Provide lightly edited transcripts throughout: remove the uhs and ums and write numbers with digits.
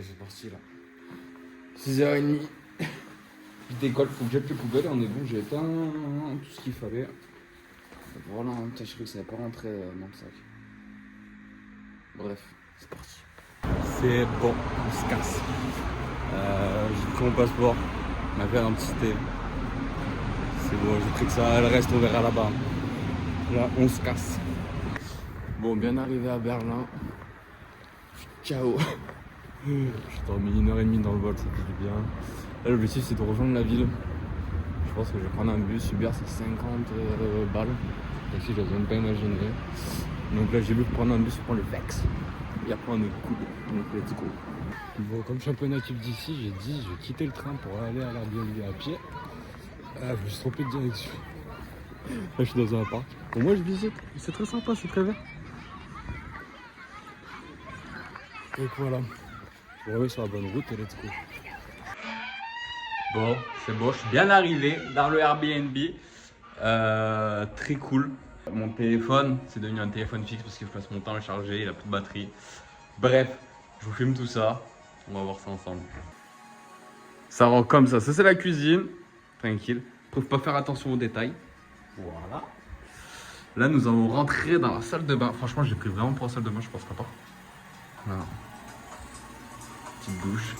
c'est parti là. 6h30. Je décolle, faut que jette les poubelles, on est bon, j'ai éteint tout ce qu'il fallait. Voilà, putain, je crois que ça n'est pas rentré dans le sac. Bref, c'est parti. C'est bon, on se casse. J'ai pris mon passeport, ma belle identité. C'est bon, j'ai pris que ça, le reste on verra là-bas. Là, on se casse. Bon, bien arrivé à Berlin. Ciao. J'ai dormi 1h30 dans le vol, ça fait du bien. Là, l'objectif c'est de rejoindre la ville. Je pense que je vais prendre un bus. Uber c'est 50 balles. Ici, je n'ose même pas imaginer. Donc là, j'ai vu prendre un bus pour le Vex. Et après, on est cool. Donc, let's go. Bon, comme je suis un peu natif d'ici, j'ai dit je vais quitter le train pour aller à l'Airbnb à pied. Je me suis trompé de direction. Là, je suis dans un parc. Bon, moi, je visite. C'est très sympa, c'est très vert. Donc voilà. Je me remets sur la bonne route et let's go. Bon, c'est bon, je suis bien arrivé dans le Airbnb. Très cool. Mon téléphone, c'est devenu un téléphone fixe parce qu'il faut passe mon temps à le charger, il a plus de batterie. Bref, je vous filme tout ça. On va voir ça ensemble. Ça rend comme ça. Ça, c'est la cuisine. Tranquille. Faut pas faire attention aux détails. Voilà. Là, nous allons rentrer dans la salle de bain. Franchement, j'ai pris vraiment pour la salle de bain, je pense pas. Voilà. Petite douche.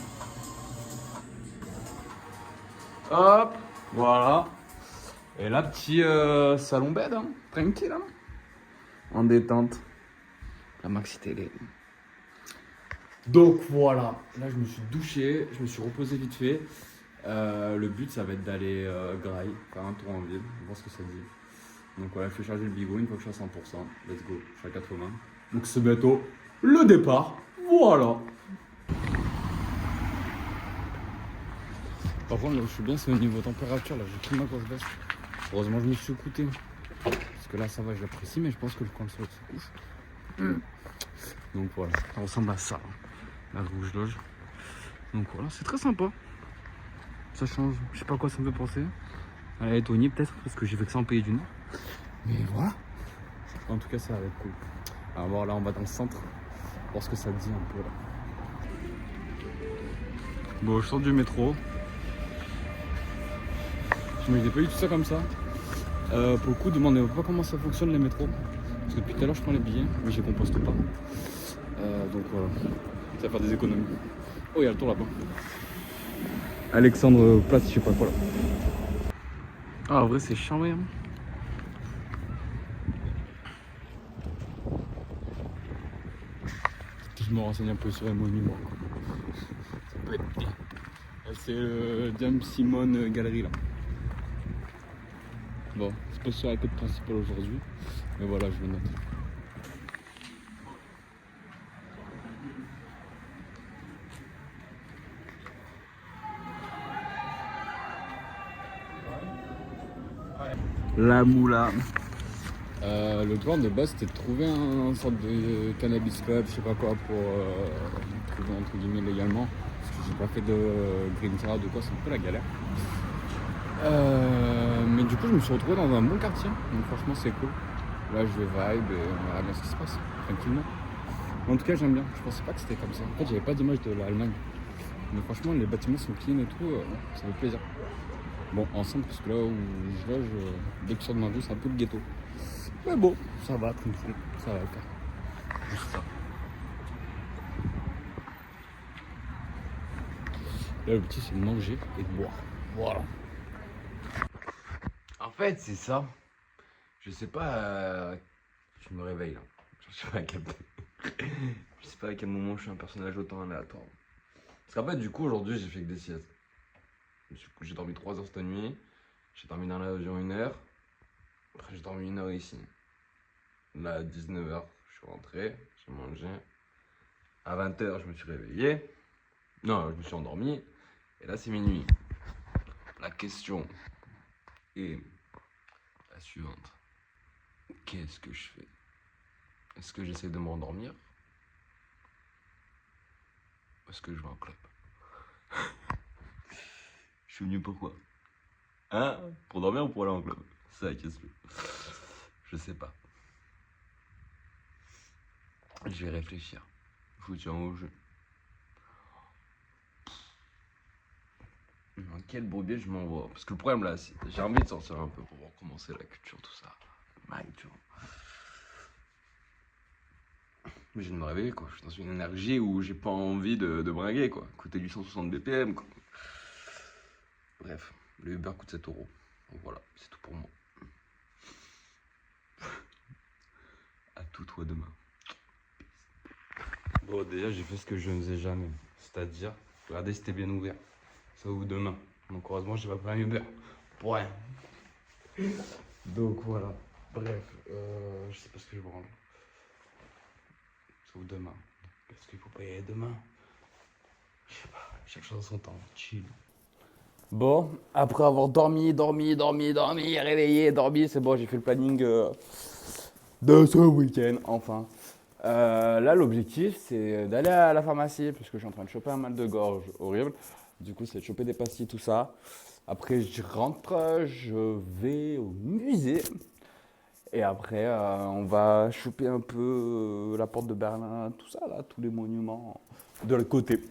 Hop, voilà. Et là, petit salon bed, hein. Tranquille, hein. En détente. La maxi télé. Donc voilà, là je me suis douché, je me suis reposé vite fait. Le but ça va être d'aller graille, faire un tour en ville, voir ce que ça dit. Donc voilà, je vais charger le bigot une fois que je suis à 100%. Let's go, je suis à 80. Donc c'est bientôt le départ. Voilà. Par contre, là où je suis bien, c'est au niveau température. Là, j'ai pris ma grosse veste. Heureusement, je me suis écouté. Parce que là, ça va, je l'apprécie, mais je pense que quand le soleil se couche. Donc voilà, ça ressemble à ça. La rouge loge. Donc voilà, c'est très sympa. Ça change, je sais pas à quoi ça me fait penser. À la Lettonie peut-être, parce que j'ai fait que ça en pays du Nord. Mais voilà. En tout cas, ça va être cool. Alors bon, là, on va dans le centre. Voir ce que ça dit un peu là. Bon, je sors du métro. Je me disais pas eu tout ça comme ça. Pour le coup, demandez pas comment ça fonctionne les métros. Parce que depuis tout à l'heure, je prends les billets, mais je les composte pas. Donc voilà, ça va faire des économies. Oh, il y a le tour là-bas. Alexandre Place, je sais pas quoi là. Ah, en vrai, c'est chiant, hein. Je me renseigne un peu sur les monuments. Ça peut être bien. C'est le James Simon Galerie là. Bon, c'est pas sur la quête principale aujourd'hui, mais voilà, je le note. La moula. Le plan de base c'était de trouver un sorte de cannabis club, je sais pas quoi, pour trouver entre guillemets légalement. Parce que j'ai pas fait de green card ou quoi, c'est un peu la galère. Mais du coup je me suis retrouvé dans un bon quartier, donc franchement c'est cool. Là je vais vibe et on verra bien ce qui se passe, tranquillement. En tout cas j'aime bien, je pensais pas que c'était comme ça. En fait j'avais pas d'image de l'Allemagne. Mais franchement les bâtiments sont clean et tout, ça fait plaisir. Bon ensemble parce que là où je loge, dès que je sors de ma rue c'est un peu le ghetto. Mais bon, ça va, tranquille, ça va le faire. Juste ça. Là, le petit, c'est de manger et de boire. Voilà. En fait, c'est ça. Je sais pas. Je me réveille là. Je sais pas à quel... je sais pas à quel moment je suis un personnage autant aléatoire. Parce qu'en fait, du coup, aujourd'hui, j'ai fait que des siestes. J'ai dormi 3 heures cette nuit. J'ai dormi dans l'avion 1 heure. Après, j'ai dormi 1 heure ici. Là, à 19h, je suis rentré, j'ai mangé. À 20h, je me suis réveillé. Non, je me suis endormi. Et là, c'est minuit. La question est la suivante. Qu'est-ce que je fais? Est-ce que j'essaie de m'endormir? Ou est-ce que je vais en club? Je suis venu pourquoi? Hein? Pour dormir ou pour aller en club? C'est la question. Je sais pas. Je vais réfléchir. Je vous tiens au jeu. quel beau billet je m'envoie. Parce que le problème là, j'ai envie de sortir un peu pour voir comment c'est la culture, tout ça. Tu vois. Mais je viens de me réveiller quoi. Je suis dans une énergie où j'ai pas envie de bringuer quoi. Coûter du 160 BPM quoi. Bref, le Uber coûte 7 euros. Donc voilà, c'est tout pour moi. À tout toi demain. Bon, déjà, j'ai fait ce que je ne faisais jamais. C'est-à-dire, regardez si c'était bien ouvert. Ça ouvre demain. Donc, heureusement, j'ai pas pris un Uber. Pour rien. Donc, voilà. Bref, je sais pas ce que je branle. Ça ouvre demain. Qu'est-ce qu'il faut pas y aller demain? Je sais pas. Chaque chose en son temps. Chill. Bon, après avoir dormi, réveillé, dormi, c'est bon, j'ai fait le planning de ce week-end, enfin. Là, l'objectif, c'est d'aller à la pharmacie, parce que je suis en train de choper un mal de gorge horrible. Du coup, c'est de choper des pastilles, tout ça. Après, je rentre, je vais au musée. Et après, on va choper un peu la porte de Berlin, tout ça, là, tous les monuments de l'autre côté.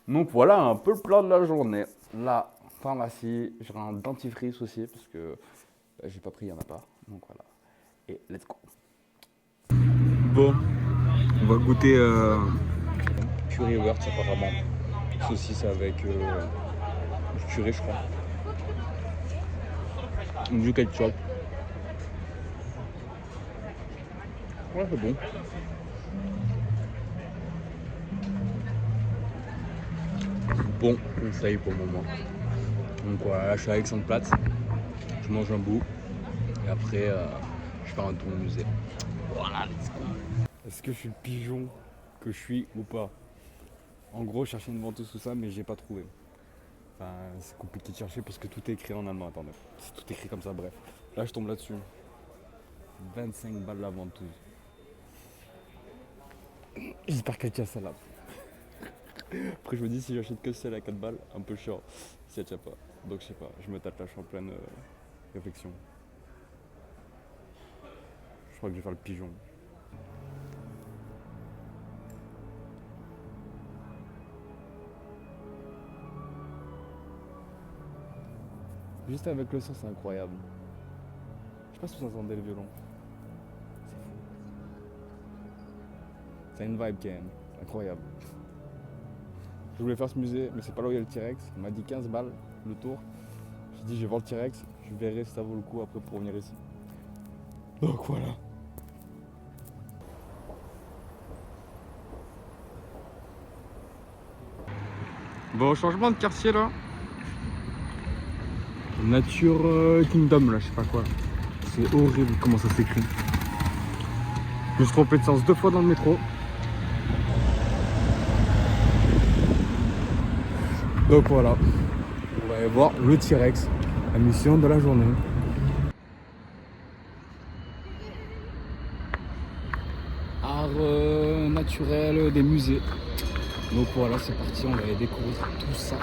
Donc voilà un peu le plan de la journée. La pharmacie, j'aurai un dentifrice aussi, parce que j'ai pas pris, il n'y en a pas. Donc voilà. Et let's go. Bon, on va goûter currywurst apparemment. Saucisse avec du curry, je crois. Du ketchup. Ouais, c'est bon. Bon conseil pour le moment. Donc voilà, là je suis avec son plate. Je mange un bout. Et après, je fais un tour au musée. Voilà, let's go. Est-ce que je suis le pigeon que je suis ou pas? En gros, je cherchais une ventouse tout ça, mais j'ai pas trouvé. Enfin, c'est compliqué de chercher parce que tout est écrit en allemand. Attendez, c'est tout écrit comme ça, bref. Là, je tombe là-dessus. 25 balles la ventouse. J'espère qu'elle tient celle-là. Après, je me dis, si j'achète que celle à 4 balles, un peu chiant. Si elle tient pas. Donc, je sais pas, je me tâte là, je suis en pleine réflexion. Je crois que je vais faire le pigeon. Juste avec le son, c'est incroyable. Je sais pas si vous entendez le violon. C'est fou. C'est une vibe quand même. Incroyable. Je voulais faire ce musée, mais c'est pas là où il y a le T-Rex. Il m'a dit 15 balles le tour. J'ai dit je vais voir le T-Rex, je verrai si ça vaut le coup après pour revenir ici. Donc voilà. Bon, changement de quartier là. Nature Kingdom là, je sais pas quoi. C'est horrible comment ça s'écrit. Je me suis trompé de sens 2 fois dans le métro. Donc voilà. On va aller voir le T-Rex. La mission de la journée. Art naturel des musées. Donc voilà, c'est parti, on va aller découvrir tout ça.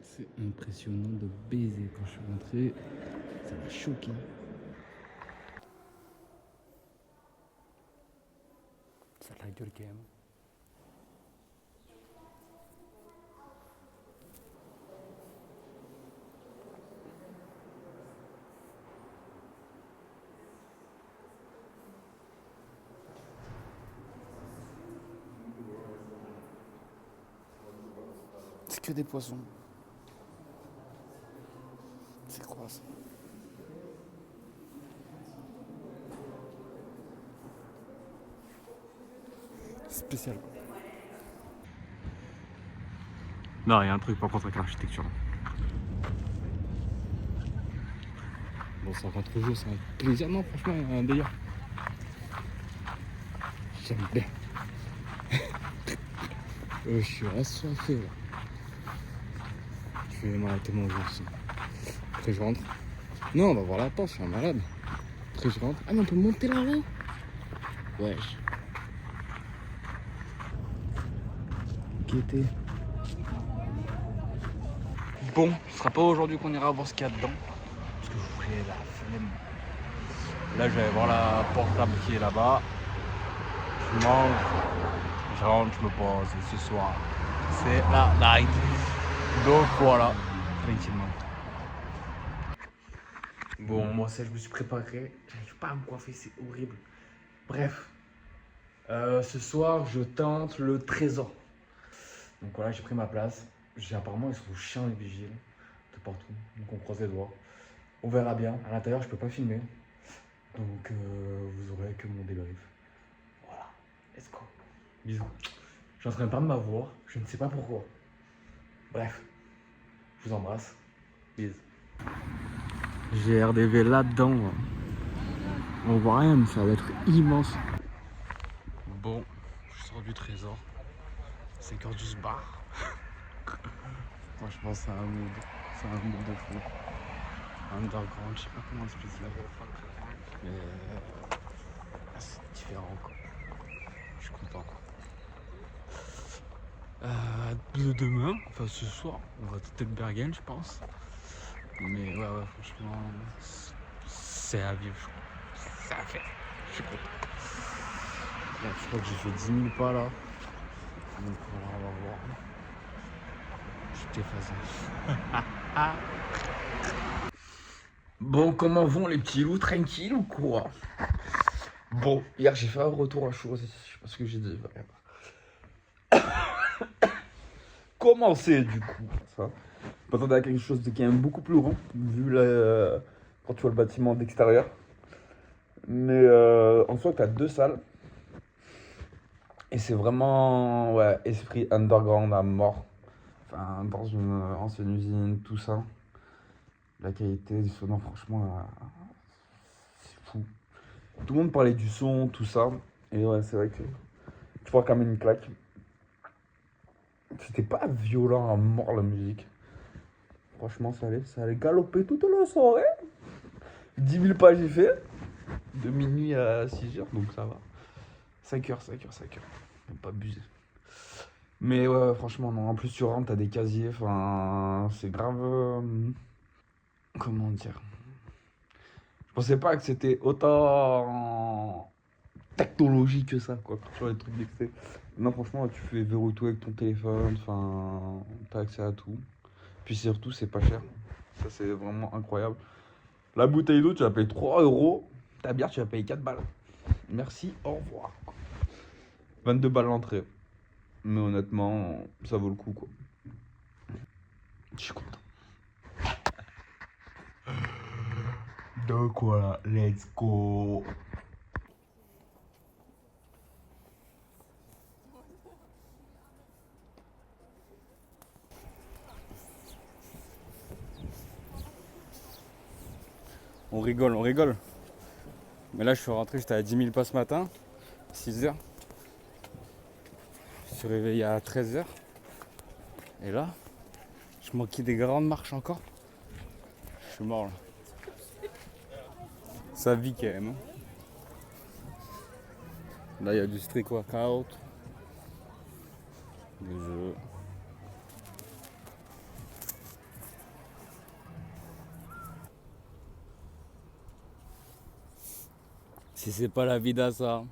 C'est impressionnant de baiser. Quand je suis rentré, ça m'a choqué. Ça a la gueule quand même. C'est que des poissons. C'est quoi ça? Spécial. Non, il y a un truc par contre avec l'architecture. Bon, ça rentre toujours, c'est un plaisir. Non, franchement, il y a un délire. J'aime bien. Je suis assoiffé là. Je vais m'arrêter manger aussi. Après je rentre. Non, on va voir la porte, je suis un malade. Après je rentre. Ah mais on peut monter là-haut. Wesh. Guetter. Bon, ce sera pas aujourd'hui qu'on ira voir ce qu'il y a dedans. Parce que j'ai la flemme. Là je vais aller voir la porte là qui est là-bas. Je mange. Je rentre, je me pose ce soir. C'est la night. Donc voilà, tranquillement. Bon, moi ça je me suis préparé. J'arrive pas à me coiffer, c'est horrible. Bref, ce soir je tente le trésor. Donc voilà, j'ai pris ma place. Apparemment ils sont chiants les vigiles de partout. Donc on croise les doigts. On verra bien. À l'intérieur je peux pas filmer. Donc vous aurez que mon débrief. Voilà, let's go. Bisous. Je suis en train de perdre ma voix, je ne sais pas pourquoi. Bref, je vous embrasse. Bisous. J'ai RDV là-dedans. On voit rien, mais ça va être immense. Bon, je sors du trésor. 5h12 bar. Franchement, c'est un mood. C'est un mood de fou. Underground, je sais pas comment expliquer. Mais c'est différent quoi. Je suis content. Le demain, enfin ce soir, on va tenter le Bergen, je pense. Mais ouais, franchement, c'est à vivre. C'est à faire. Je suis content. Bon, je crois que j'ai fait 10 000 pas là. Donc voilà, on va voir. Je suis déphasé. Bon, comment vont les petits loups? Tranquille ou quoi? Bon, hier j'ai fait un retour à chose. Je sais pas ce que j'ai dit. Comment c'est du coup ça? Je m'attendais à quelque chose de quand même beaucoup plus grand, vu quand tu vois le bâtiment d'extérieur. Mais en soi, tu as 2 salles. Et c'est vraiment esprit underground à mort. Enfin, dans une ancienne usine, tout ça. La qualité du son, franchement, c'est fou. Tout le monde parlait du son, tout ça. Et ouais, c'est vrai que tu vois quand même une claque. C'était pas violent à mort la musique. Franchement, ça allait galoper toute la soirée. 10 000 pas j'ai fait. De minuit à 6h, donc ça va. 5h. Même pas abusé. Mais ouais, franchement, non. En plus, tu rentres, t'as des casiers. Enfin, c'est grave. Comment dire? Je pensais pas que c'était autant technologique que ça, quoi. Sur les trucs d'excès. Non, franchement, tu fais verrouiller tout avec ton téléphone. Enfin, t'as accès à tout. Puis surtout, c'est pas cher. Ça, c'est vraiment incroyable. La bouteille d'eau, tu vas payer 3 €. Ta bière, tu vas payer 4 balles. Merci, au revoir. 22 balles l'entrée. Mais honnêtement, ça vaut le coup, quoi. Je suis content. Donc voilà, let's go. On rigole. Mais là, je suis rentré, j'étais à 10 000 pas ce matin, 6h. Je suis réveillé à 13h. Et là, je manquais des grandes marches encore. Je suis mort là. Ça vit quand même. Là, il y a du street workout. Des jeux. Si c'est pas la vida ça,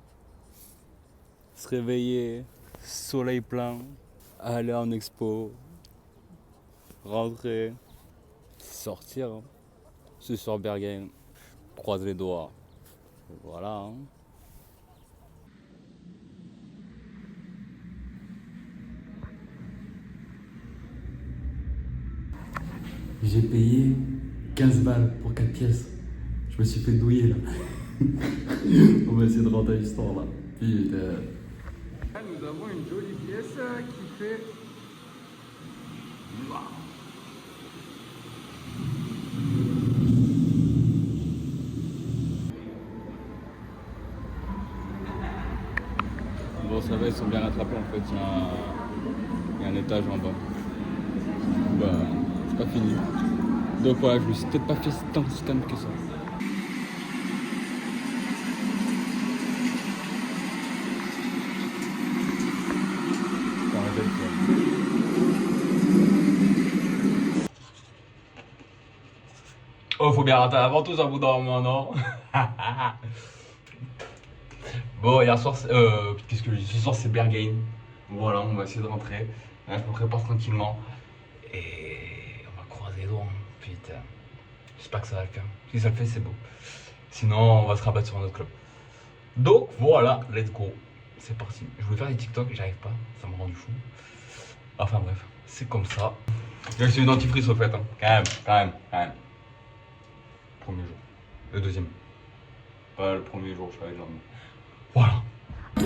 se réveiller, soleil plein, aller en expo, rentrer, sortir, hein. Ce soir Bergen, croise les doigts, voilà. Hein. J'ai payé 15 balles pour 4 pièces. Je me suis fait douiller là. On va essayer de rentrer l'histoire là. Putain. Nous avons une jolie pièce qui fait. Bon, ça va, ils sont bien rattrapés en fait. Il y a un étage en bas. Bah, c'est pas fini. Donc voilà, je me suis peut-être pas fait tant de scan que ça. Oh, faut bien rater la ventouse à bout d'un moment, non? Bon, hier soir, qu'est-ce que je dis? Ce soir, c'est Berghain. Voilà, on va essayer de rentrer. Là, je me prépare tranquillement. Et on va croiser les doigts. Putain. J'espère que ça va le faire. Si ça le fait, c'est beau. Sinon, on va se rabattre sur un autre club. Donc, voilà, let's go. C'est parti. Je voulais faire des TikTok, j'arrive pas. Ça me rend du fou. Enfin, bref, c'est comme ça. J'ai acheté une dentifrice au fait. Hein. Quand même. Premier jour. Le deuxième. Pas le premier jour, je suis allé là. Voilà. Je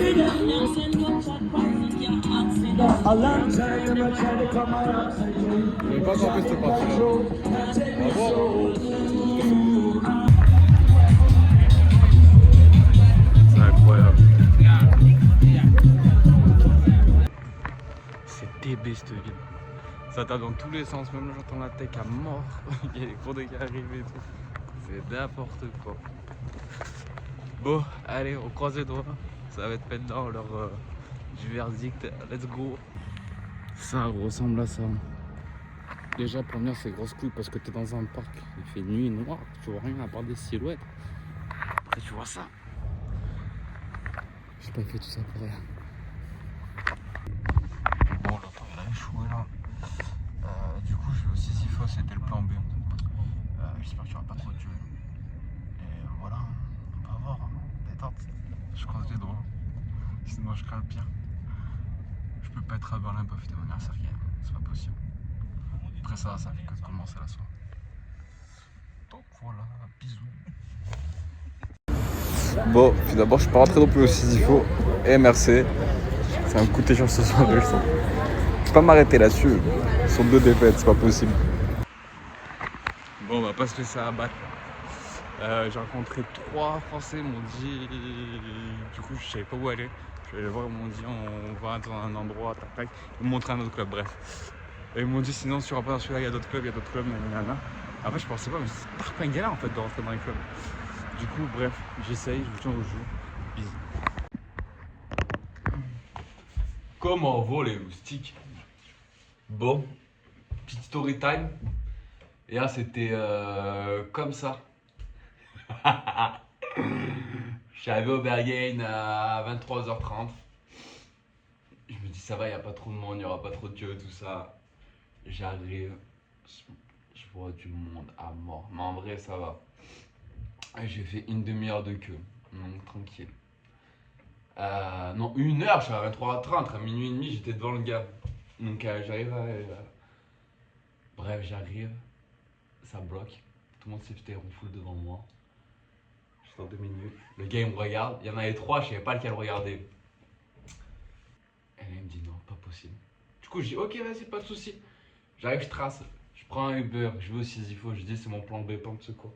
vais pas camper cette partie-là. On va voir. C'est incroyable. C'est TB cette ville. Ça tape dans tous les sens, même là j'entends la tech à mort. Il y a les cours de qui arrivent et tout. C'est n'importe quoi. Bon, allez, on croise les doigts. Ça va être maintenant l'heure du verdict. Let's go. Ça ressemble à ça. Déjà, première, c'est grosse couille parce que t'es dans un parc. Il fait nuit noire, tu vois rien à part des silhouettes. Après, tu vois ça. J'ai pas fait tout ça pour rien. Bon, le temps il a échoué là. Du coup, je vais au Sisyphos, c'était le plan B. J'espère qu'il n'y aura pas trop de jeux. Et voilà, on va voir. Détente. Je croise les doigts. Sinon, je crains le pire. Je peux pas être à Berlin, pas fêter mon anniversaire, c'est pas possible. Après ça fait que commencer la soirée. Donc voilà, bisous. Bon, puis d'abord, je suis pas rentré non plus au Sisyphos et MRC. C'est un coup de chance ce soir, je sens. Je peux pas m'arrêter là-dessus. Sur 2 défaites, c'est pas possible. Bon, on va pas se laisser abattre. J'ai rencontré 3 Français, ils m'ont dit. Du coup, je savais pas où aller. Je vais aller voir, ils m'ont dit on va dans un endroit, tac. Ils m'ont montré un autre club, bref. Et ils m'ont dit sinon, si tu rentres pas dans celui-là, il y a d'autres clubs, nanana. Après, je pensais pas, mais c'est pas une galère en fait de rentrer dans les clubs. Du coup, bref, j'essaye, je vous tiens au jus. Bisous. Comment vont les moustiques? Bon, petite story time. Et là, c'était comme ça. Je suis arrivé au Berghain à 23h30. Je me dis, ça va, il n'y a pas trop de monde, il n'y aura pas trop de queue, tout ça. J'arrive, je vois du monde à mort. Mais en vrai, ça va. J'ai fait une demi-heure de queue, donc tranquille. Non, 1 heure, je suis à 23h30, à minuit et demi, j'étais devant le gars. Donc j'arrive à. Bref, j'arrive, ça bloque. Tout le monde s'est fait ronfler devant moi. Juste en 2 minutes. Le gars il me regarde, il y en avait 3, je savais pas lequel regarder. Et là il me dit non, pas possible. Du coup je dis ok vas-y, pas de soucis. J'arrive, je trace, je prends un Uber, je vais au Sisyphos, je dis c'est mon plan B, plan de secours.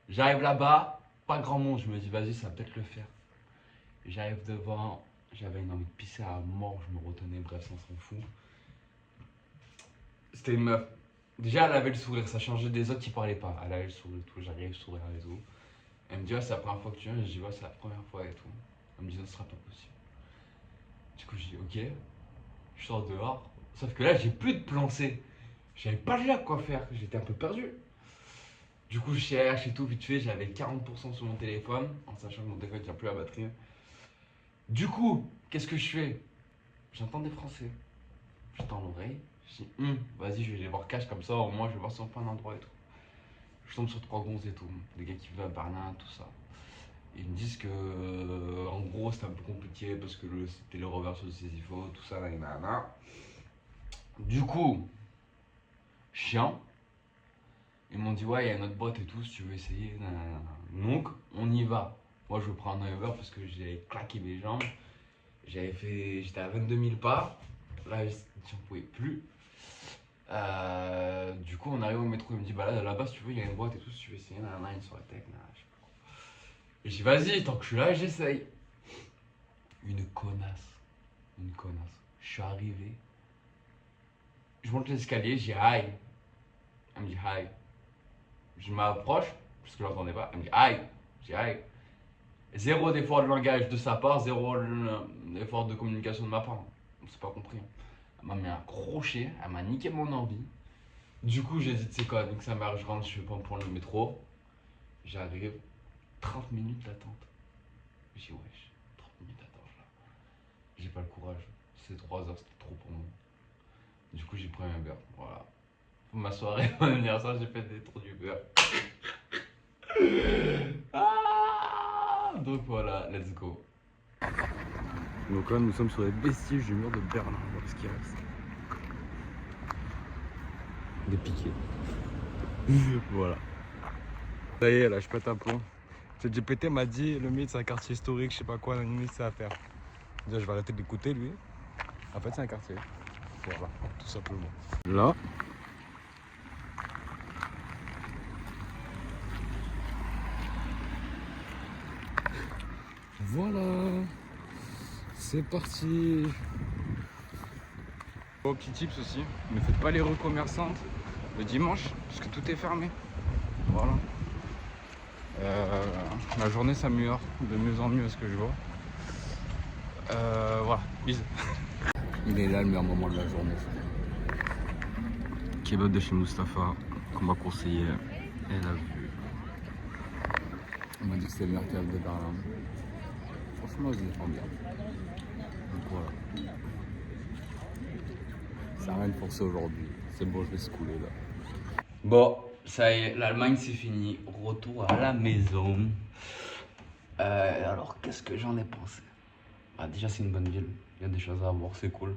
J'arrive là-bas, pas grand monde, je me dis vas-y ça va peut-être le faire. J'arrive devant, j'avais une envie de pisser à mort, je me retenais, bref ça s'en fout. C'était une meuf. Déjà elle avait le sourire, ça changeait des autres qui parlaient pas. Elle avait le sourire et tout, j'arrive, sourire et tout. Elle me dit ouais c'est la première fois que tu viens, je dis ouais c'est la première fois et tout. Elle me dit non ce sera pas possible. Du coup je dis ok, je sors dehors, sauf que là j'ai plus de plan C. J'avais pas là quoi faire, j'étais un peu perdu. Du coup je cherche et tout vite fait, j'avais 40% sur mon téléphone, en sachant que mon téléphone tient plus la batterie. Du coup, qu'est-ce que je fais? J'entends des Français. Je tends l'oreille, je dis vas-y je vais les voir cash comme ça, au moins je vais voir si on fait un endroit et tout. Je tombe sur 3 gonzes et tout, des gars qui vivent à Berlin, tout ça. Ils me disent que, en gros, c'était un peu compliqué parce que c'était le revers sur le Sisyphos, tout ça, nanana. Du coup, chiant. Ils m'ont dit, ouais, il y a une autre boîte et tout, si tu veux essayer, nanana. Donc, on y va. Moi, je prends un Uber parce que j'ai claqué mes jambes. J'étais à 22 000 pas. Là, j'en pouvais plus. Du coup, on arrive au métro. Il me dit, bah là-bas, si tu veux, il y a une boîte et tout, si tu veux essayer, nanana, une soirée tech, nanana, je sais pas quoi. Et j'ai dit, vas-y, tant que je suis là, j'essaye. Une connasse. Une connasse. Je suis arrivé. Je monte l'escalier, j'ai hi. Elle me dit hi. Je m'approche, parce que je l'entendais pas. Elle me dit hi. J'ai hi. Zéro effort de langage de sa part, zéro effort de communication de ma part. C'est pas compris. Elle m'a mis un crochet, elle m'a niqué mon envie. Du coup, j'ai dit, tu sais quoi, donc ça marche, je rentre, je vais pas me prendre le métro. J'arrive, 30 minutes d'attente. J'ai dit, wesh, attends, j'ai pas le courage. C'est 3 heures, c'était trop pour moi. Du coup, j'ai pris un beurre. Voilà. Pour ma soirée, mon anniversaire, j'ai fait des trous du beurre. Donc voilà, let's go. Donc là, nous sommes sur les vestiges du mur de Berlin. Voilà ce qui reste. Des piquets. Voilà. Ça y est, là, je pète un plomb. ChatGPT m'a dit, le mythe, c'est un quartier historique, je sais pas quoi, la limite, c'est à faire. Déjà, je vais arrêter d'écouter, lui. En fait, c'est un quartier. Voilà, tout simplement. Là. Voilà. C'est parti. Bon, petit tips aussi, ne faites pas les rues commerçantes le dimanche, parce que tout est fermé. Voilà. La journée s'améliore de mieux en mieux à ce que je vois. Voilà, bisous. Il est là le meilleur moment de la journée. Kebab de chez Mustapha, qu'on m'a conseillé. Et la vue. On m'a dit que c'était le meilleur kebab de Berlin. Franchement, je le prends bien. Donc voilà. Ça n'a rien de forcé aujourd'hui. C'est bon, je vais se couler là. Bon, ça y est, l'Allemagne c'est fini. Retour à la maison. Alors, qu'est-ce que j'en ai pensé? Déjà, c'est une bonne ville. Il y a des choses à voir, c'est cool.